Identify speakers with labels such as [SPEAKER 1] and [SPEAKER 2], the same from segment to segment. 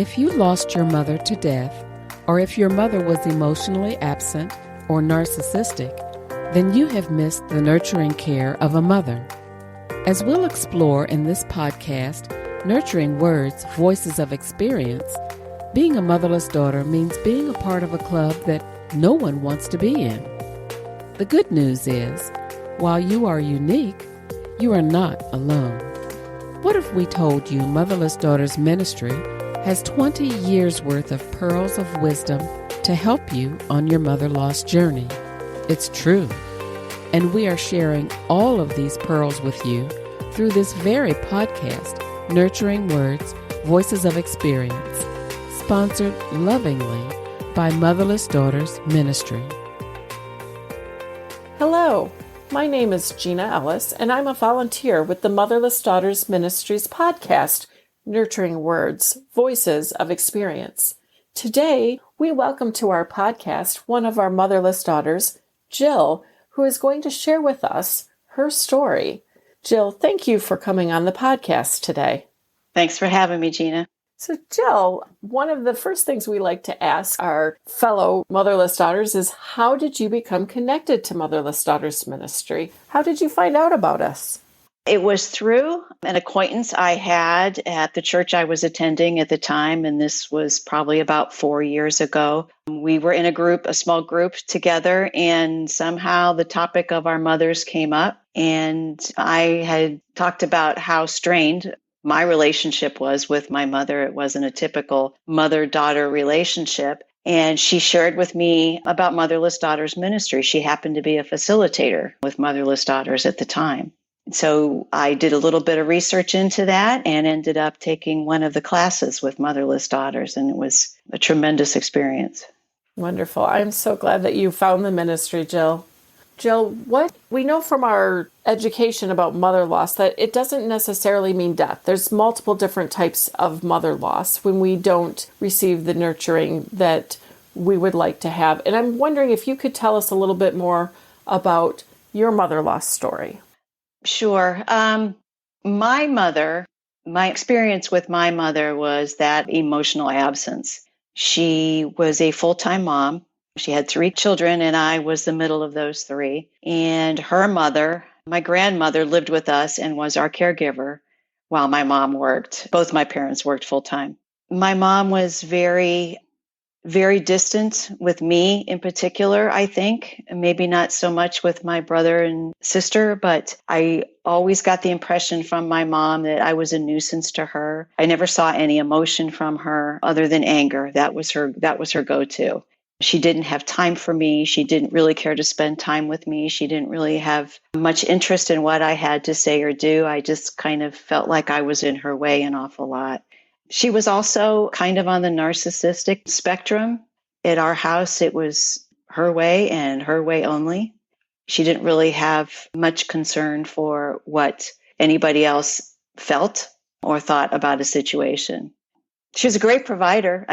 [SPEAKER 1] If you lost your mother to death, or if your mother was emotionally absent or narcissistic, then you have missed the nurturing care of a mother. As we'll explore in this podcast, Nurturing Words, Voices of Experience, being a motherless daughter means being a part of a club that no one wants to be in. The good news is, while you are unique, you are not alone. What if we told you Motherless Daughters Ministry has 20 years worth of pearls of wisdom to help you on your mother loss journey? It's true. And we are sharing all of these pearls with you through this very podcast, Nurturing Words, Voices of Experience, sponsored lovingly by Motherless Daughters Ministry.
[SPEAKER 2] Hello, my name is Gina Ellis, and I'm a volunteer with the Motherless Daughters Ministries podcast, Nurturing Words, Voices of Experience. Today, we welcome to our podcast one of our motherless daughters, Jill, who is going to share with us her story. Jill, thank you for coming on the podcast today.
[SPEAKER 3] Thanks for having me, Gina.
[SPEAKER 2] So, Jill, one of the first things we like to ask our fellow motherless daughters is, how did you become connected to Motherless Daughters Ministry? How did you find out about us?
[SPEAKER 3] It was through an acquaintance I had at the church I was attending at the time, and this was probably about 4 years ago. We were in a small group together, and somehow the topic of our mothers came up, and I had talked about how strained my relationship was with my mother. It wasn't a typical mother-daughter relationship. And she shared with me about Motherless Daughters Ministry. She happened to be a facilitator with Motherless Daughters at the time. So I did a little bit of research into that and ended up taking one of the classes with Motherless Daughters, and it was a tremendous experience.
[SPEAKER 2] Wonderful. I'm so glad that you found the ministry, Jill. Jill, what we know from our education about mother loss that it doesn't necessarily mean death. There's multiple different types of mother loss when we don't receive the nurturing that we would like to have. And I'm wondering if you could tell us a little bit more about your mother loss story.
[SPEAKER 3] Sure. My experience with my mother was that emotional absence. She was a full-time mom. She had 3 children, and I was the middle of those 3. And her mother, my grandmother, lived with us and was our caregiver while my mom worked. Both my parents worked full-time. My mom was very, very distant with me in particular, I think. Maybe not so much with my brother and sister, but I always got the impression from my mom that I was a nuisance to her. I never saw any emotion from her other than anger. That was her go-to. She didn't have time for me. She didn't really care to spend time with me. She didn't really have much interest in what I had to say or do. I just kind of felt like I was in her way an awful lot. She was also kind of on the narcissistic spectrum. At our house, it was her way and her way only. She didn't really have much concern for what anybody else felt or thought about a situation. She was a great provider.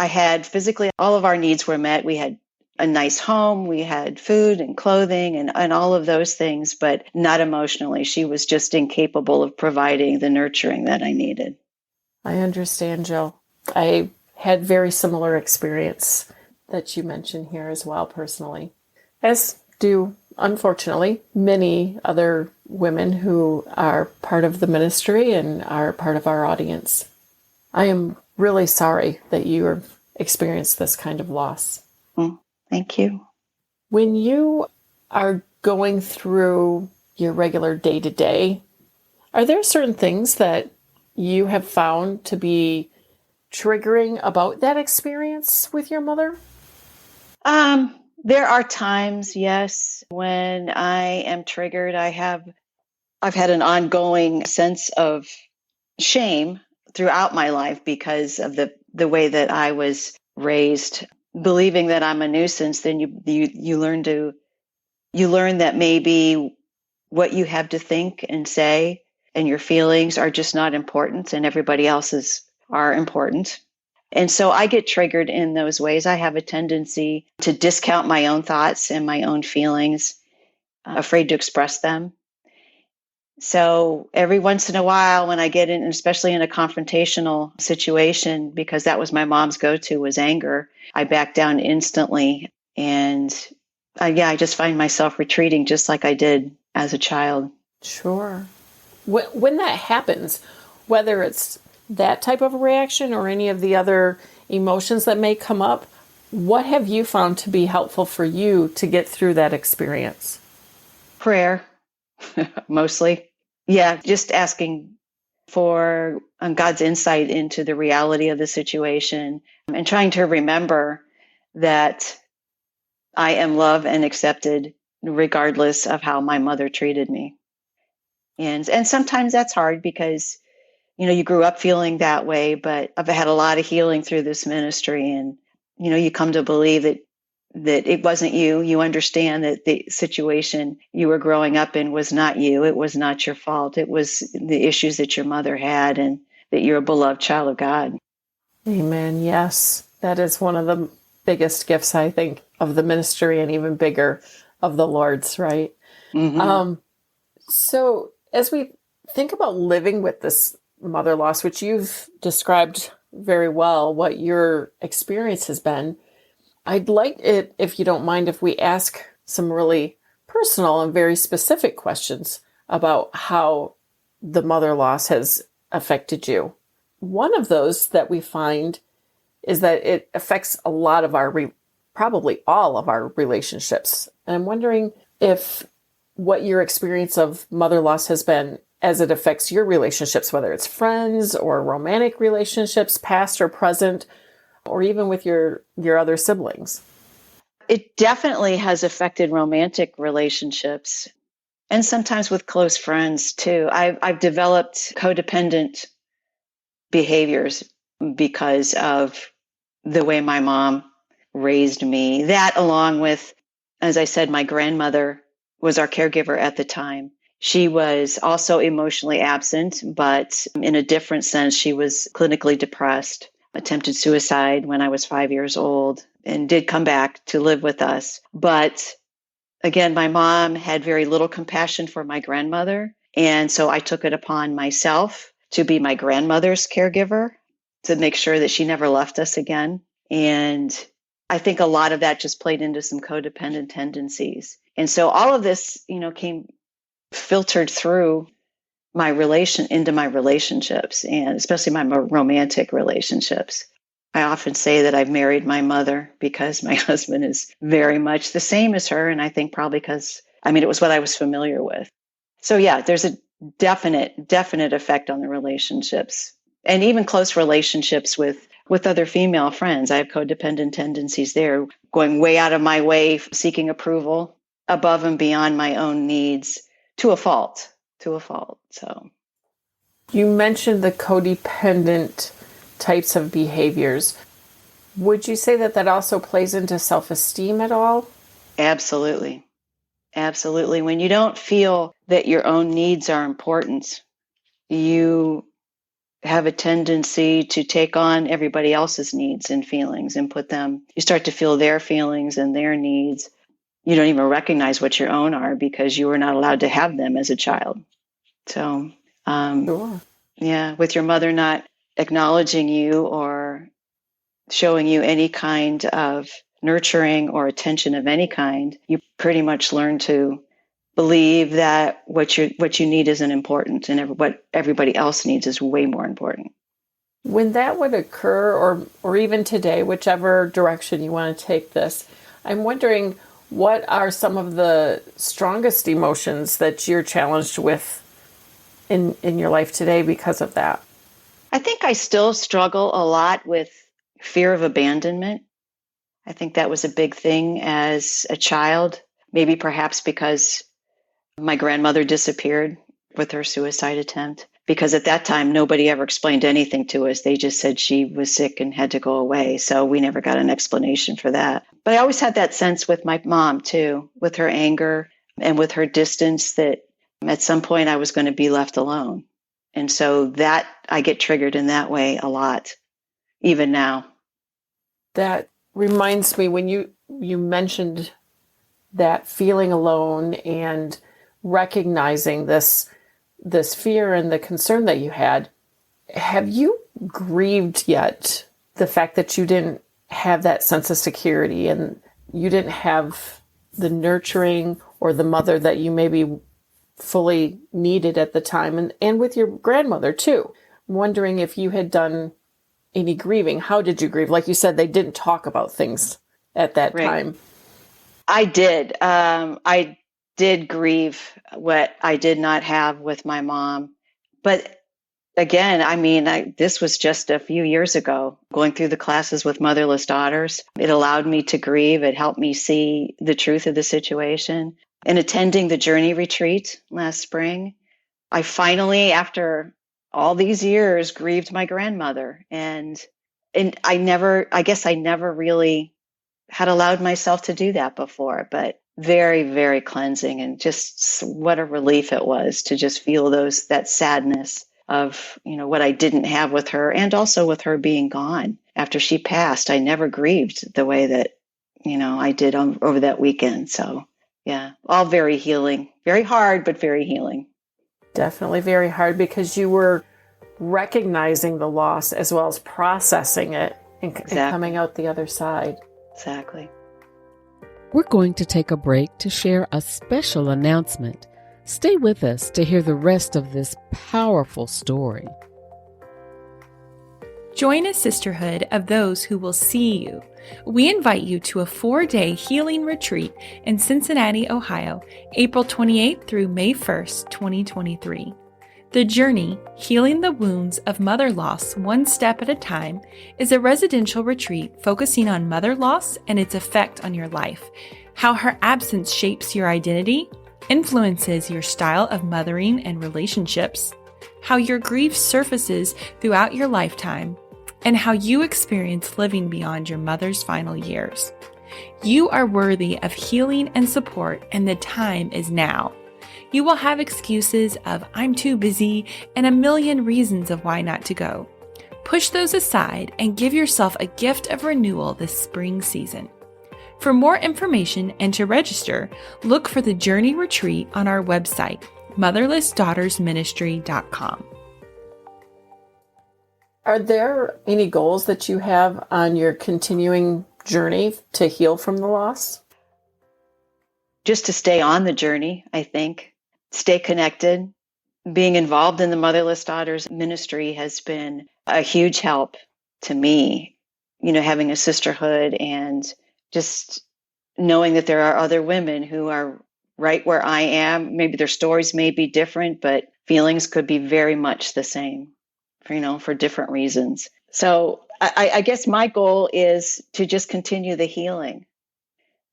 [SPEAKER 3] I had physically, all of our needs were met. We had a nice home, we had food and clothing and all of those things, but not emotionally. She was just incapable of providing the nurturing that I needed.
[SPEAKER 2] I understand, Jill. I had very similar experience that you mentioned here as well personally, as do, unfortunately, many other women who are part of the ministry and are part of our audience. I am really sorry that you experienced this kind of loss.
[SPEAKER 3] Thank you.
[SPEAKER 2] When you are going through your regular day-to-day, are there certain things that you have found to be triggering about that experience with your mother?
[SPEAKER 3] There are times, yes, when I am triggered. I've had an ongoing sense of shame throughout my life because of the way that I was raised, believing that I'm a nuisance. Then you learn that maybe what you have to think and say and your feelings are just not important, and everybody else's are important. And so I get triggered in those ways. I have a tendency to discount my own thoughts and my own feelings, afraid to express them. So every once in a while when I get in, especially in a confrontational situation, because that was my mom's go-to was anger, I back down instantly. And I just find myself retreating just like I did as a child.
[SPEAKER 2] Sure. When that happens, whether it's that type of a reaction or any of the other emotions that may come up, what have you found to be helpful for you to get through that experience?
[SPEAKER 3] Prayer, mostly. Yeah, just asking for God's insight into the reality of the situation and trying to remember that I am loved and accepted regardless of how my mother treated me. And sometimes that's hard because you grew up feeling that way, but I've had a lot of healing through this ministry, and you come to believe that it wasn't you. You understand that the situation you were growing up in was not you. It was not your fault. It was the issues that your mother had, and that you're a beloved child of God.
[SPEAKER 2] Amen. Yes. That is one of the biggest gifts, I think, of the ministry, and even bigger of the Lord's, right?
[SPEAKER 3] Mm-hmm.
[SPEAKER 2] So as we think about living with this mother loss, which you've described very well, what your experience has been, I'd like it, if you don't mind, if we ask some really personal and very specific questions about how the mother loss has affected you. One of those that we find is that it affects a lot of probably all of our relationships. And I'm wondering if what your experience of mother loss has been as it affects your relationships, whether it's friends or romantic relationships, past or present, or even with your other siblings.
[SPEAKER 3] It definitely has affected romantic relationships and sometimes with close friends too. I've developed codependent behaviors because of the way my mom raised me. That, along with, as I said, my grandmother was our caregiver at the time. She was also emotionally absent, but in a different sense. She was clinically depressed, attempted suicide when I was 5 years old, and did come back to live with us. But again, my mom had very little compassion for my grandmother. And so I took it upon myself to be my grandmother's caregiver, to make sure that she never left us again. And I think a lot of that just played into some codependent tendencies. And so all of this, came filtered through into my relationships, and especially my romantic relationships. I often say that I've married my mother because my husband is very much the same as her. And I think probably because, it was what I was familiar with. So yeah, there's a definite effect on the relationships, and even close relationships with other female friends. I have codependent tendencies there, going way out of my way, seeking approval above and beyond my own needs to a fault. So
[SPEAKER 2] You mentioned the codependent types of behaviors. Would you say that also plays into self-esteem at all?
[SPEAKER 3] absolutely. Absolutely. When you don't feel that your own needs are important, you have a tendency to take on everybody else's needs and feelings and you start to feel their feelings and their needs. You don't even recognize what your own are because you were not allowed to have them as a child. So,
[SPEAKER 2] Sure.
[SPEAKER 3] yeah, with your mother not acknowledging you or showing you any kind of nurturing or attention of any kind, you pretty much learn to believe that what you need isn't important, and what everybody else needs is way more important.
[SPEAKER 2] When that would occur, or even today, whichever direction you want to take this, I'm wondering, what are some of the strongest emotions that you're challenged with in your life today because of that?
[SPEAKER 3] I think I still struggle a lot with fear of abandonment. I think that was a big thing as a child, maybe perhaps because my grandmother disappeared with her suicide attempt, because at that time, nobody ever explained anything to us. They just said she was sick and had to go away. So we never got an explanation for that. But I always had that sense with my mom, too, with her anger and with her distance, that at some point I was going to be left alone. And so that I get triggered in that way a lot, even now.
[SPEAKER 2] That reminds me, when you mentioned that feeling alone and recognizing this this fear and the concern that you had, have you grieved yet the fact that you didn't have that sense of security and you didn't have the nurturing or the mother that you maybe fully needed at the time, and with your grandmother too? I'm wondering if you had done any grieving. How did you grieve? Like you said, they didn't talk about things at that time.
[SPEAKER 3] I did. I did grieve what I did not have with my mom. But again, I mean, this was just a few years ago, going through the classes with Motherless Daughters. It allowed me to grieve. It helped me see the truth of the situation. And attending the Journey retreat last spring, I finally, after all these years, grieved my grandmother. And I guess I never really had allowed myself to do that before, but very, very cleansing, and just what a relief it was to just feel that sadness of, what I didn't have with her, and also with her being gone after she passed. I never grieved the way that, I did over that weekend. So yeah, all very healing, very hard, but very healing.
[SPEAKER 2] Definitely very hard, because you were recognizing the loss as well as processing it and coming out the other side.
[SPEAKER 3] Exactly.
[SPEAKER 1] We're going to take a break to share a special announcement. Stay with us to hear the rest of this powerful story.
[SPEAKER 4] Join a sisterhood of those who will see you. We invite you to a 4-day healing retreat in Cincinnati, Ohio, April 28th through May 1st, 2023. The Journey, Healing the Wounds of Mother Loss One Step at a Time, is a residential retreat focusing on mother loss and its effect on your life, how her absence shapes your identity, influences your style of mothering and relationships, how your grief surfaces throughout your lifetime, and how you experience living beyond your mother's final years. You are worthy of healing and support, and the time is now. You will have excuses of "I'm too busy" and a million reasons of why not to go. Push those aside and give yourself a gift of renewal this spring season. For more information and to register, look for the Journey Retreat on our website, motherlessdaughtersministry.com.
[SPEAKER 2] Are there any goals that you have on your continuing journey to heal from the loss?
[SPEAKER 3] Just to stay on the journey, I think. Stay connected. Being involved in the Motherless Daughters ministry has been a huge help to me. Having a sisterhood and just knowing that there are other women who are right where I am. Maybe their stories may be different, but feelings could be very much the same, for different reasons. So I guess my goal is to just continue the healing.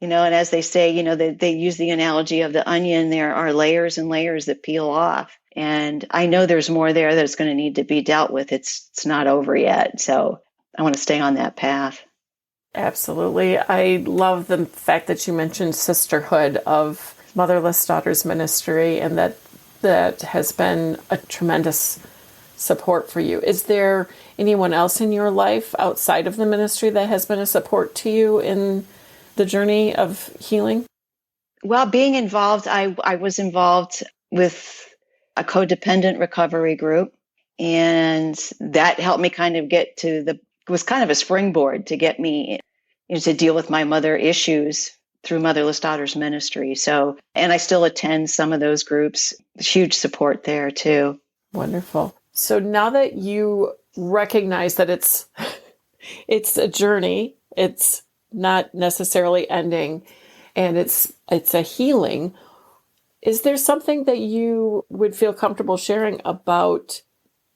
[SPEAKER 3] And as they say, they use the analogy of the onion. There are layers and layers that peel off. And I know there's more there that's going to need to be dealt with. It's not over yet. So I want to stay on that path.
[SPEAKER 2] Absolutely. I love the fact that you mentioned sisterhood of Motherless Daughters Ministry, and that has been a tremendous support for you. Is there anyone else in your life outside of the ministry that has been a support to you in the journey of healing?
[SPEAKER 3] Well, being involved, I was involved with a codependent recovery group, and that helped me kind of was kind of a springboard to get me to deal with my mother issues through Motherless Daughters Ministry. So, and I still attend some of those groups. Huge support there too.
[SPEAKER 2] Wonderful. So now that you recognize that it's a journey, it's not necessarily ending, and it's a healing, is there something that you would feel comfortable sharing about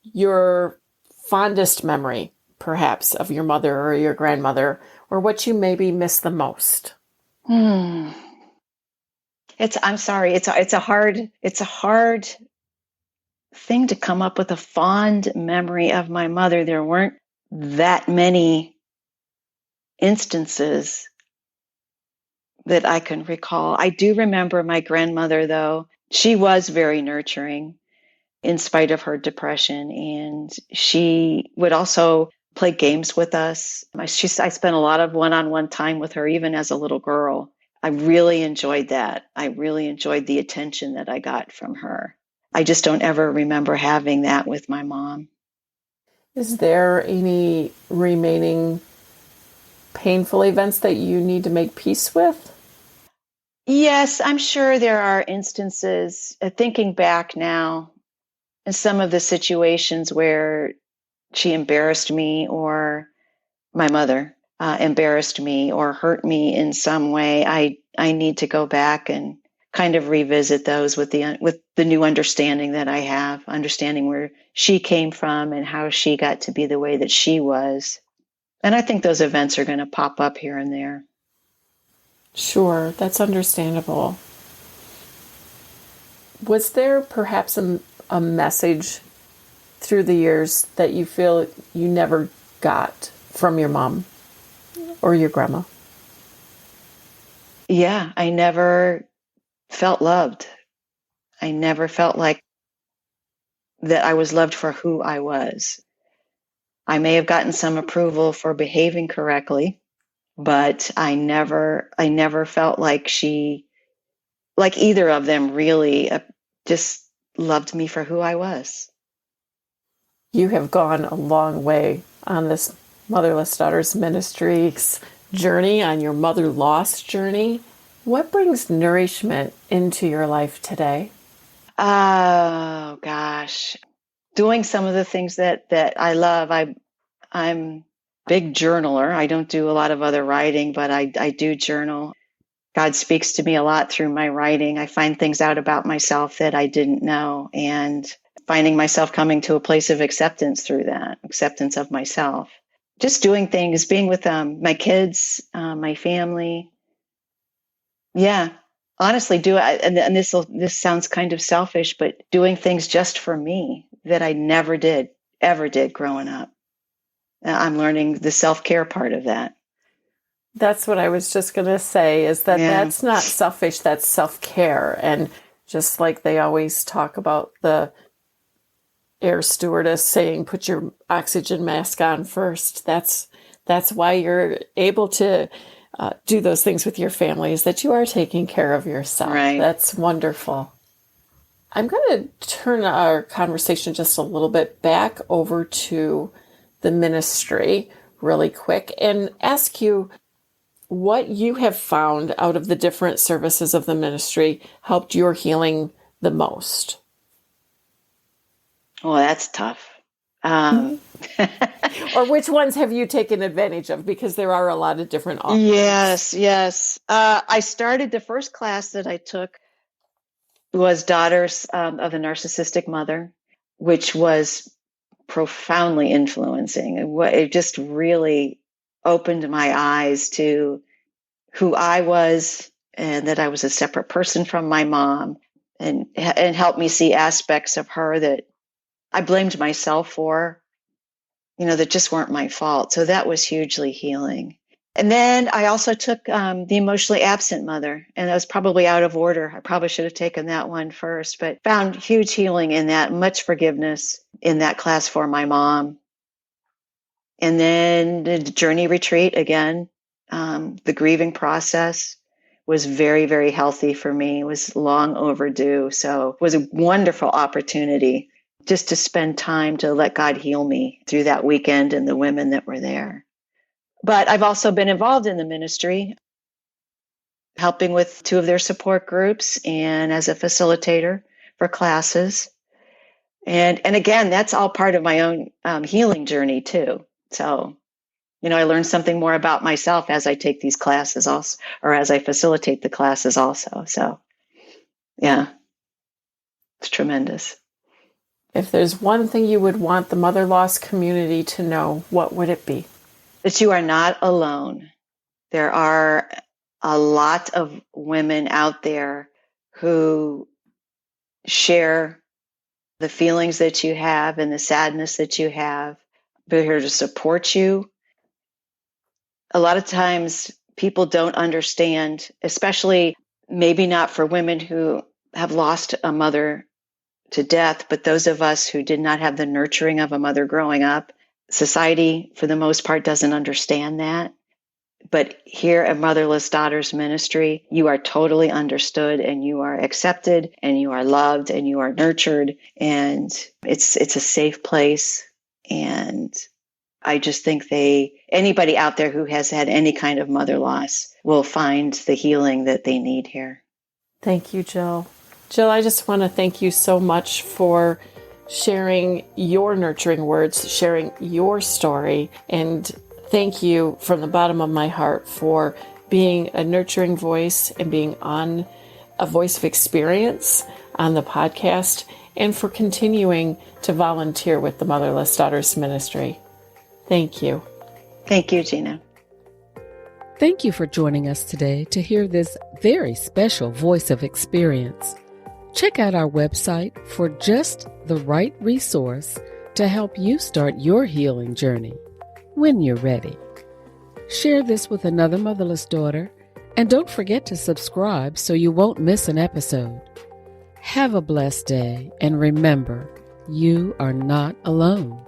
[SPEAKER 2] your fondest memory, perhaps, of your mother or your grandmother, or what you maybe miss the most?
[SPEAKER 3] I'm sorry. It's a hard thing to come up with a fond memory of my mother. There weren't that many instances that I can recall. I do remember my grandmother, though. She was very nurturing in spite of her depression, and she would also play games with us. I spent a lot of one-on-one time with her, even as a little girl. I really enjoyed that. I really enjoyed the attention that I got from her. I just don't ever remember having that with my mom.
[SPEAKER 2] Is there any remaining painful events that you need to make peace with?
[SPEAKER 3] Yes, I'm sure there are instances, thinking back now, in some of the situations where she embarrassed me, or my mother embarrassed me or hurt me in some way. I need to go back and kind of revisit those with the new understanding that I have, understanding where she came from and how she got to be the way that she was. And I think those events are going to pop up here and there.
[SPEAKER 2] Sure, that's understandable. Was there perhaps a message through the years that you feel you never got from your mom or your grandma?
[SPEAKER 3] Yeah, I never felt loved. I never felt like that I was loved for who I was. I may have gotten some approval for behaving correctly, but I never felt like like either of them really just loved me for who I was.
[SPEAKER 2] You have gone a long way on this Motherless Daughters Ministries journey, on your mother loss journey. What brings nourishment into your life today?
[SPEAKER 3] Oh gosh, doing some of the things that I love. I'm a big journaler. I don't do a lot of other writing, but I do journal. God speaks to me a lot through my writing. I find things out about myself that I didn't know, and finding myself coming to a place of acceptance through that, acceptance of myself. Just doing things, being with my kids, my family. Yeah, honestly, and this sounds kind of selfish, but doing things just for me that I never did, ever did growing up. I'm learning the self-care part of that.
[SPEAKER 2] That's what I was just going to say, is that
[SPEAKER 3] Yeah.
[SPEAKER 2] that's not selfish, that's self-care. And just like they always talk about the air stewardess saying, put your oxygen mask on first. That's why you're able to do those things with your family, is that you are taking care of yourself.
[SPEAKER 3] Right.
[SPEAKER 2] That's wonderful. I'm going to turn our conversation just a little bit back over to the ministry really quick and ask you what you have found out of the different services of the ministry helped your healing the most.
[SPEAKER 3] Well, that's tough.
[SPEAKER 2] Or which ones have you taken advantage of? Because there are a lot of different offerings.
[SPEAKER 3] Yes. I started, the first class that I took was Daughters of the Narcissistic Mother, which was profoundly influencing. It just really opened my eyes to who I was, and that I was a separate person from my mom, and helped me see aspects of her that I blamed myself for, that just weren't my fault. So that was hugely healing. And then I also took the Emotionally Absent Mother, and that was probably out of order. I probably should have taken that one first, but found huge healing in that, much forgiveness in that class for my mom. And then the Journey Retreat, again, the grieving process was very, very healthy for me. It was long overdue. So it was a wonderful opportunity just to spend time to let God heal me through that weekend and the women that were there. But I've also been involved in the ministry, helping with 2 of their support groups and as a facilitator for classes. And again, that's all part of my own healing journey too. So, I learned something more about myself as I take these classes also, or as I facilitate the classes also. So, yeah, it's tremendous.
[SPEAKER 2] If there's one thing you would want the mother loss community to know, what would it be?
[SPEAKER 3] That you are not alone. There are a lot of women out there who share the feelings that you have and the sadness that you have. They're here to support you. A lot of times people don't understand, especially maybe not for women who have lost a mother to death, but those of us who did not have the nurturing of a mother growing up. Society, for the most part, doesn't understand that. But here at Motherless Daughters Ministry, you are totally understood and you are accepted and you are loved and you are nurtured. And it's a safe place. And I just think anybody out there who has had any kind of mother loss will find the healing that they need here.
[SPEAKER 2] Thank you, Jill. Jill, I just want to thank you so much for sharing your nurturing words, sharing your story, and thank you from the bottom of my heart for being a nurturing voice and being on a voice of experience on the podcast, and for continuing to volunteer with the Motherless Daughters Ministry. Thank you.
[SPEAKER 3] Thank you, Gina.
[SPEAKER 1] Thank you for joining us today to hear this very special voice of experience. Check out our website for just the right resource to help you start your healing journey when you're ready. Share this with another motherless daughter, and don't forget to subscribe so you won't miss an episode. Have a blessed day, and remember, you are not alone.